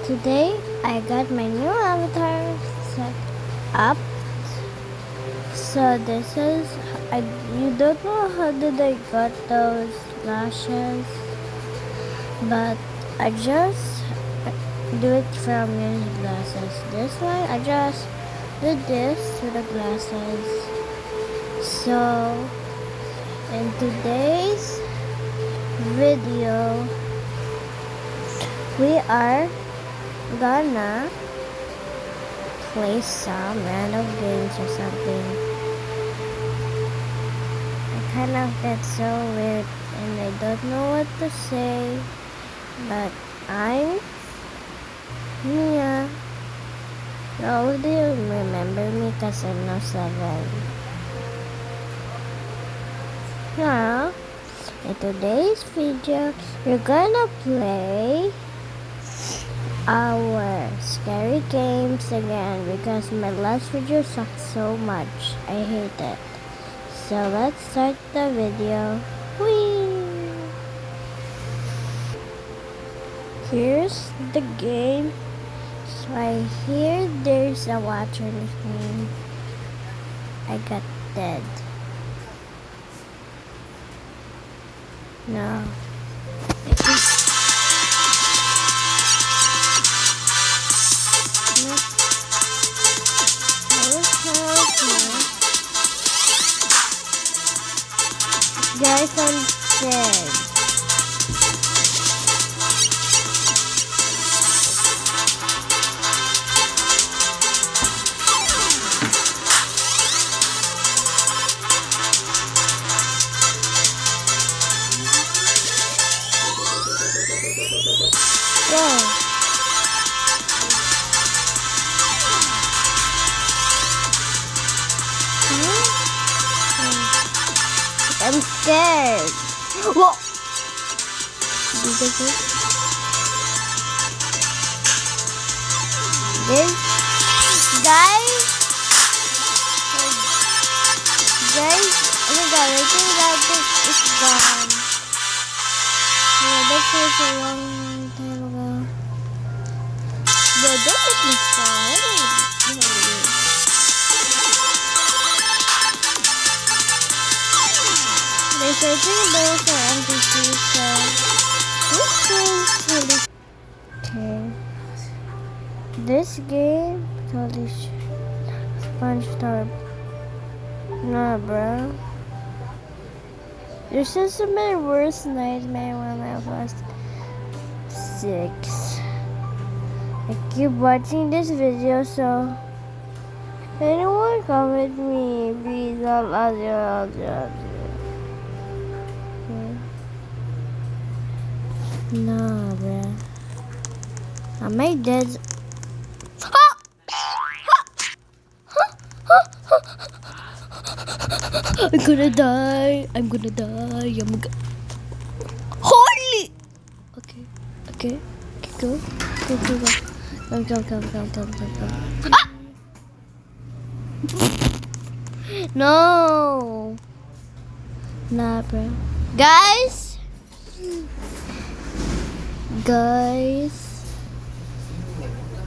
Today I got my new avatar set up. So this is you don't know how did I got those lashes, but I just do it from using glasses. This one I just did this with the glasses. So in today's video we are gonna play some random games or something. I kind of get so weird and I don't know what to say, but I'm Mia. How do you remember me? Because I'm now 7. Now, in today's video, we're gonna play our scary games again because my last video sucked so much. I hate it. So let's start the video. Whee! Here's the game. So I hear there's a watcher in this game. I got dead. No. Guys, I'm dead. Go. I'm scared. Whoa! This guys, oh my god, I think that thing is gone. Yeah, this was a long time ago. But don't make me fall. I think those are NPCs, so this game's really okay. This game totally SpongeBob. Nah, bro. This is my worst nightmare when I was 6. I keep watching this video, so anyone come with me, please. No, bruh. Am I dead? I'm gonna die. Holy! Okay. Go. Go. Ah! No. Nah, bro. Guys,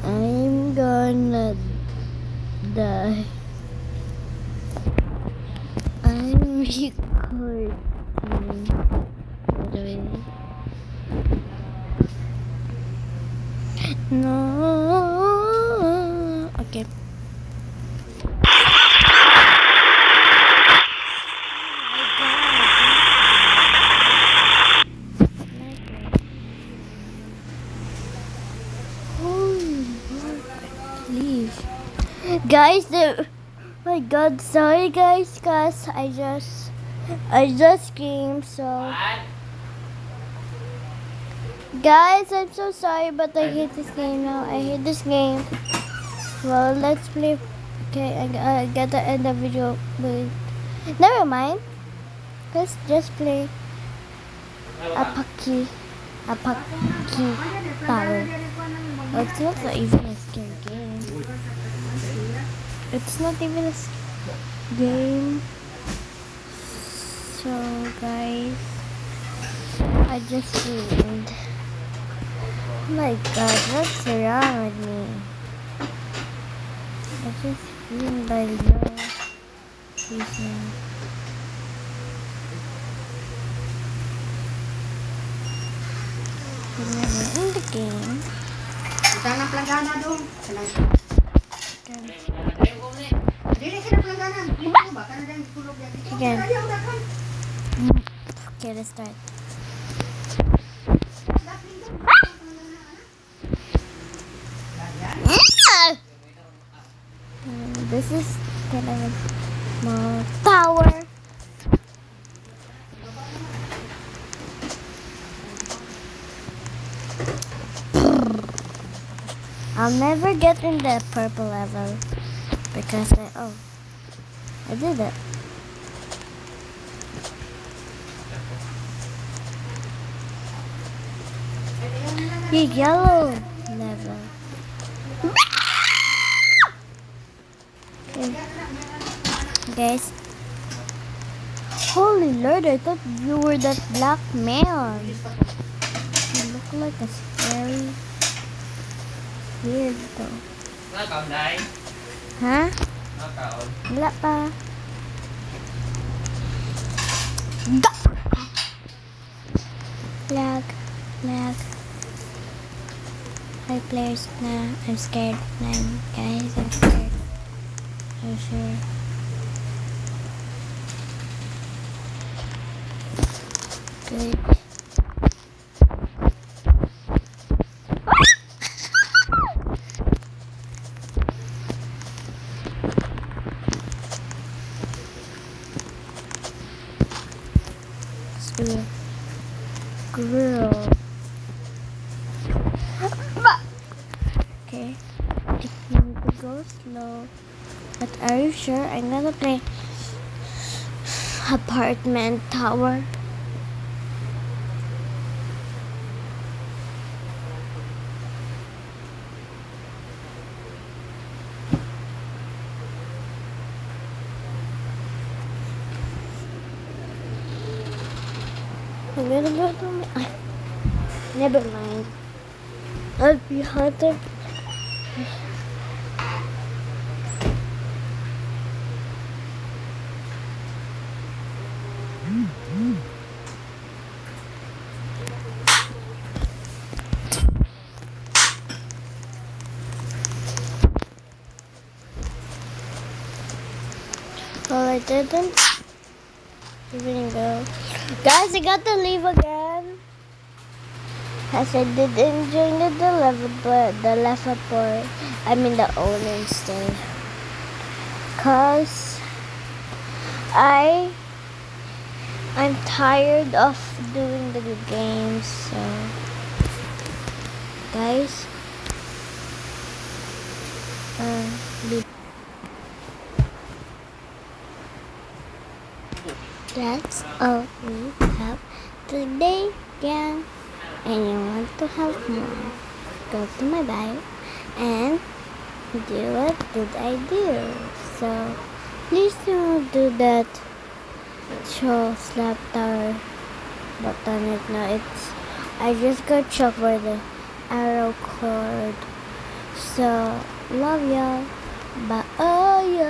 I'm gonna die. I'm recording, by the way. No. Okay. Guys, my god, sorry guys, cause I just screamed, so guys, I'm so sorry, but I hate this game now. I hate this game. Well, let's play. Okay, I gotta end the video. Wait, never mind. Let's just play Apaki Tower. Oh, it's not even a scary game. It's not even a game. So guys, I just screamed. Oh my god, what's wrong with me? I just feel by your reason. Never in the game. Kita na planggana doon. Dili ka na planggana. Ano ba? Kana dyan tulog yan dito. Again. Kana dyan udakan. Okay, let's start. This is kind of a small tower. I'll never get in the purple level because I did it. The yellow level. Okay. Guys. Holy Lord, I thought you were that black man. You look like a scary weird though. Nakaon dai. Ha? Nakaon. Wala pa. Lag. Hi players na. I'm scared. Guys, I'm scared. I'm sure. Good. Grill. Okay. If you need to go slow. But are you sure? I'm gonna play apartment tower. I'm gonna go to my... Never mind. I'll be hunted. Well, I didn't even go. Guys, I got to leave again. As I didn't join the level, but the level part, I mean the owner instead. Cause I'm tired of doing the games, so guys, that's all we have today, gang. And you want to have more, go to my bio and do what did I do. So please don't do that show slap tower button right now. I just got shocked by the arrow cord. So love y'all. Bye.